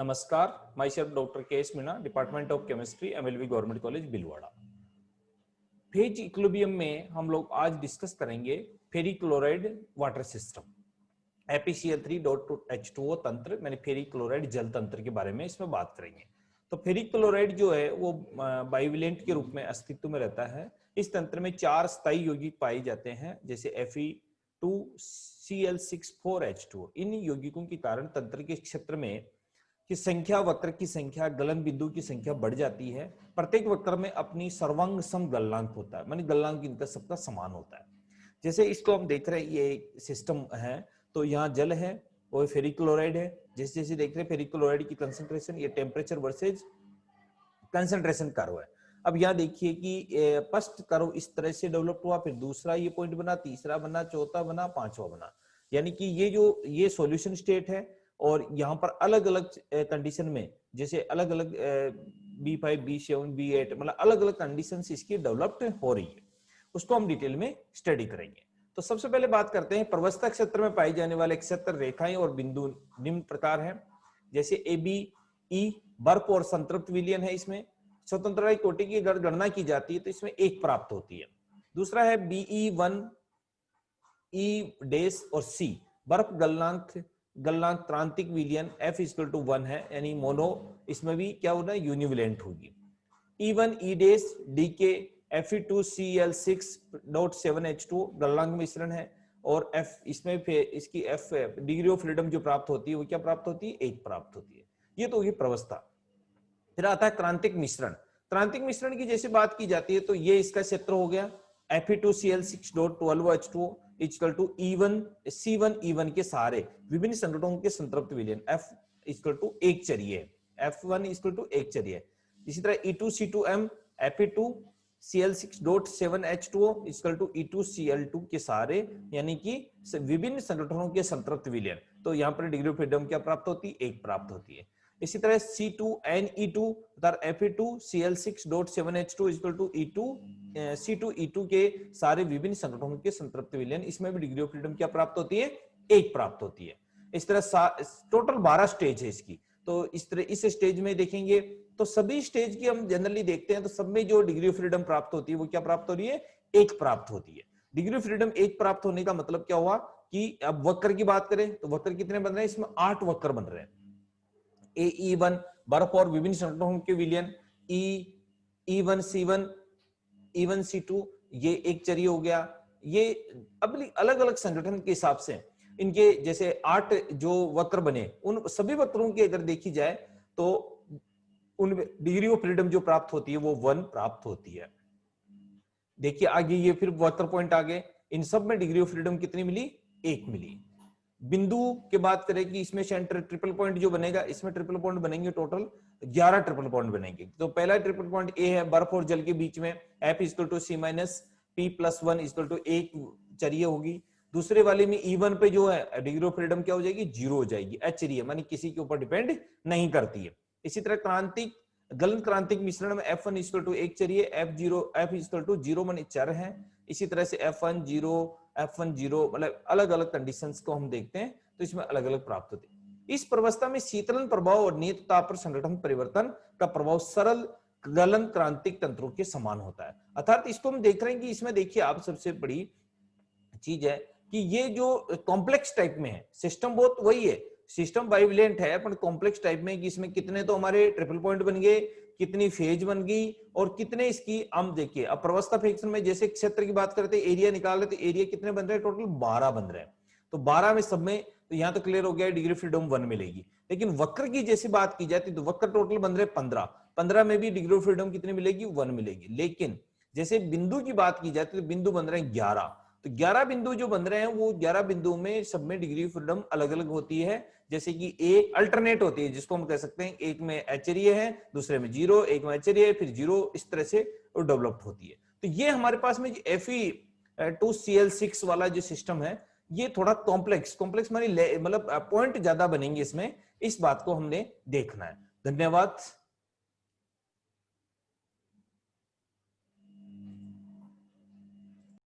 नमस्कार, myself doctor K S Meena, department of chemistry, MLV government college Bhilwara. Phase equilibrium में हम लोग आज डिस्कस करेंगे ferric chloride water system, FeCl3.H2O तंत्र, मैंने फेरिक क्लोराइड जल तंत्र के बारे में इसमें बात करेंगे। तो फेरिक क्लोराइड जो है वो बाइवेलेंट के रूप में अस्तित्व में रहता है। इस तंत्र में 4 स्थायी यौगिक पाए जाते हैं, जैसे Fe2Cl6,4H2O। इन यौगिकों के कारण तंत्र के क्षेत्र में की संख्या, वक्र की संख्या, गलन बिंदु की संख्या बढ़ जाती है। प्रत्येक वक्र में अपनी सर्वांग सम गलनांक होता है, मानी गलनांक इनका सबका समान होता है। जैसे इसको हम देख रहे हैं, ये सिस्टम है, तो यहाँ जल है और फेरिक क्लोराइड है। जैसे जैसे देख रहे हैं फेरिक क्लोराइड की कंसंट्रेशन, ये टेम्परेचर वर्सेज कंसंट्रेशन कर्व है। अब यहाँ देखिए कि फर्स्ट कर्व इस तरह से डेवलप हुआ, फिर दूसरा ये पॉइंट बना, तीसरा बना, चौथा बना, पांचवा बना। यानी कि ये सॉल्यूशन स्टेट है और यहाँ पर अलग अलग कंडीशन में, जैसे अलग अलग B5, B7, B8, मतलब अलग अलग कंडीशन इसकी डेवलप्ड हो रही है, उसको हम डिटेल में स्टडी करेंगे। तो सबसे पहले बात करते हैं प्रवस्था क्षेत्र में पाई जाने वाले क्षेत्र रेखाएं और बिंदु निम्न प्रकार है। जैसे ABE बर्फ और संतृप्त विलयन है, इसमें स्वतंत्रता कोटि की अगर गणना की जाती है तो इसमें 1 प्राप्त होती है। दूसरा है BE1 E- और C बर्फ गलनांक क्रांतिक विलयन F=1 है, यानी मोनो, इसमें भी क्या होना है, यूनिवैलेंट होगी। E1 E- DK Fe2Cl6.7H2 गलनांक मिश्रण है और F इसमें इसकी F डिग्री ऑफ फ्रीडम जो प्राप्त होती है वो क्या प्राप्त होती है, 1 प्राप्त होती है। ये तो होगी प्रवस्था। फिर आता है क्रांतिक मिश्रण। क्रांतिक मिश्रण की जैसे बात की जाती है तो ये इसका क्षेत्र हो गया Fe2Cl6.12H2O equal to C1 E1 के सारे विभिन्न संगठनों के संतृप्त विलयन F इक्वल टू 1 चरिये, F1 इक्वल टू 1 चरिये। इसी तरह E2C2M Fe2Cl6.7H2O equal to E2Cl2 के सारे, यानी कि विभिन्न संगठनों के संतृप्त विलयन। तो यहाँ पर डिग्री ऑफ फ्रीडम क्या प्राप्त होती है, 1 प्राप्त होती है। इसी तरह C2NE2 Fe2Cl6.7H2 equal to C2E2 के सारे विभिन्न संगठनों के संतृप्त विलयन, इसमें भी डिग्री ऑफ फ्रीडम क्या प्राप्त होती है, 1 प्राप्त होती है। इस तरह टोटल 12 स्टेज है इसकी। तो इस तरह इस स्टेज में देखेंगे तो सभी स्टेज की हम जनरली देखते हैं तो सब में जो डिग्री ऑफ फ्रीडम प्राप्त होती है वो क्या प्राप्त हो रही है, 1 प्राप्त होती है। डिग्री ऑफ फ्रीडम 1 प्राप्त होने का मतलब क्या हुआ कि अब वक्र की बात करें तो वक्र कितने बन रहे हैं, इसमें 8 वक्र बन रहे हैं। AE1 बर्फ और विभिन्न संगठनों के विलयन, E1C1 E1C2 ये 1 चरिय हो गया। ये अब अलग अलग संगठन के हिसाब से इनके जैसे 8 जो वक्र बने, उन सभी वक्रों की अगर देखी जाए तो उन डिग्री ऑफ फ्रीडम जो प्राप्त होती है वो 1 प्राप्त होती है। देखिए आगे ये फिर वक्र पॉइंट आ गए, इन सब में डिग्री ऑफ फ्रीडम कितनी मिली, 1 मिली। बिंदु की बात करें कि इसमें सेंटर ट्रिपल पॉइंट जो बनेगा, इसमें ट्रिपल पॉइंट बनेंगे, टोटल 11 ट्रिपल पॉइंट बनेंगे। तो पहला ट्रिपल पॉइंट ए है बर्फ और जल के बीच में, F=C-P+1 इक्वल टू 1 चरिय होगी। दूसरे वाले में E1 पे जो है डिग्री ऑफ फ्रीडम क्या हो जाएगी, 0 हो जाएगी, अचरिय मानी किसी के ऊपर डिपेंड नहीं करती है। इसी तरह गलन क्रांतिक मिश्रण में F1 इक्वल टू 1 चरिय, F इक्वल टू 0 मानी चर है। इसी तरह से F1 0 मतलब अलग अलग कंडीशंस को हम देखते हैं तो इसमें अलग अलग प्राप्त होते हैं। इस प्रवस्था में शीतलन प्रभाव और नियत ताप पर संगठन परिवर्तन का प्रभाव सरल गलन क्रांतिक तंत्रों के समान होता है। अर्थात इसको हम देख रहे हैं कि इसमें देखिए आप सबसे बड़ी चीज है कि ये जो कॉम्प्लेक्स टाइप में है सिस्टम, बहुत वही है, सिस्टम बाइवेलेंट है पर कॉम्प्लेक्स टाइप में, कि इसमें कितने तो हमारे ट्रिपल पॉइंट बन गए, कितनी फेज बन गई और कितने इसकी, हम देखिए अब प्रवस्था फ्रैक्शन में जैसे क्षेत्र की बात करते हैं, एरिया निकाल रहे, तो एरिया कितने बन रहे हैं, टोटल 12 बन रहे हैं। तो 12 में सब में तो यहां तो क्लियर हो गया डिग्री फ्रीडम 1 मिलेगी। लेकिन वक्र की जैसे बात की जाती तो वक्र टोटल बन रहे 15 में भी डिग्री ऑफ फ्रीडम कितनी मिलेगी, 1 मिलेगी। लेकिन जैसे बिंदु की बात की जाती है तो बिंदु बन रहे हैं 11। तो 11 बिंदु जो बन रहे हैं वो 11 बिंदु में सब में डिग्री ऑफ फ्रीडम अलग अलग होती है। जैसे कि ए अल्टरनेट होती है, जिसको हम कह सकते हैं एक में अचरिय है, दूसरे में 0, एक में अचरिय है, फिर 0, इस तरह से डेवलप्ड होती है। तो ये हमारे पास में Fe2Cl6 वाला जो सिस्टम है ये थोड़ा कॉम्प्लेक्स मानी मतलब पॉइंट ज्यादा बनेंगे इसमें, इस बात को हमने देखना है। धन्यवाद।